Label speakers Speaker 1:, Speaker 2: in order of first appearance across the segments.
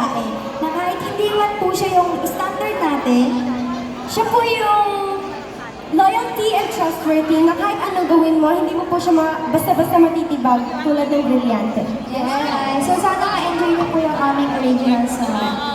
Speaker 1: babae na kahit hindi man po siya yung standard natin, siya po yung loyalty and trustworthy na kahit ano gawin mo, hindi mo po siya basta-basta matitibag tulad ng brilyante.
Speaker 2: Yes. So sana ma-enjoy mo po yung aming original song.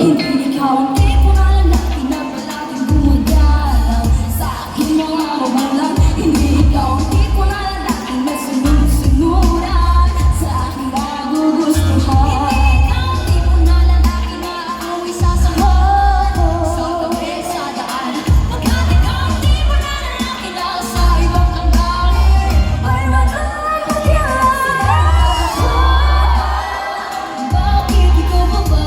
Speaker 3: Hindi ikaw ang tipo na lalaki na palaging gumagalaw sa aking mga mabalang. Hindi ikaw ang tipo na lalaki na sunod-sunuran sa aking magugustuhan. Hindi ikaw ang tipo na lalaki na ako'y sasamahan sa gawin sa daan. Pagkat ikaw ang tipo na lalaki na sa ibang anggaling ay matagyan. Bakit ikaw ba ba?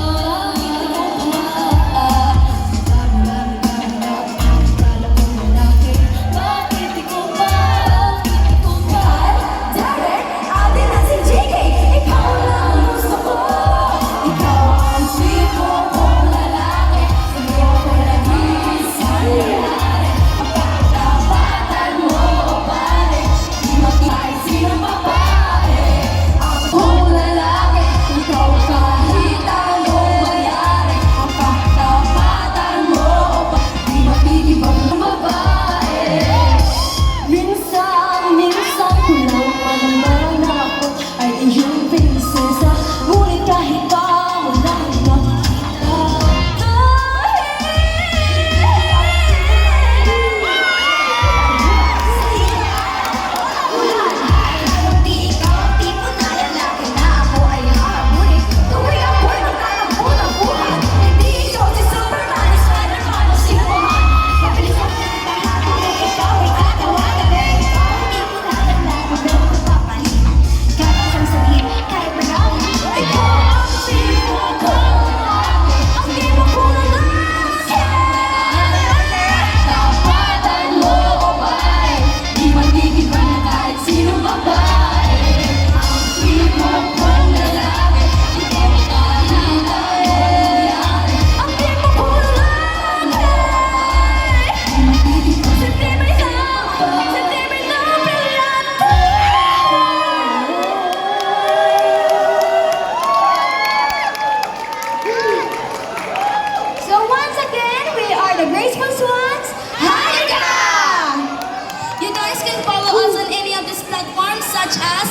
Speaker 3: Such as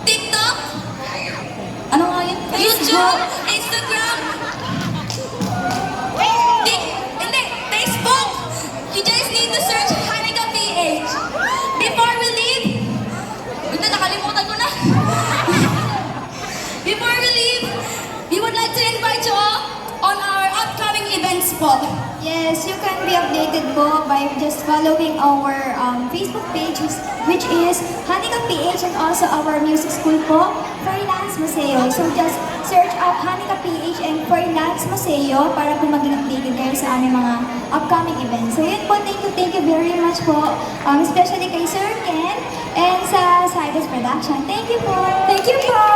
Speaker 3: TikTok, ano nga yun? YouTube, Instagram, Facebook. You just need to search Hanika PH. Before we leave, nakalimutan ko na. Before we leave, we would like to invite you all on our upcoming events po.
Speaker 2: Yes. is you can be updated po by just following our Facebook page which is Hanika PH and also our music school po, Freelance Museo. So just search up Hanika PH and Freelance Museo para po maging updated kayo sa aming mga upcoming events. So yun po, thank you very much po. Especially kay Sir Ken and sa Cyrus Production. Thank you po!
Speaker 1: Thank you po!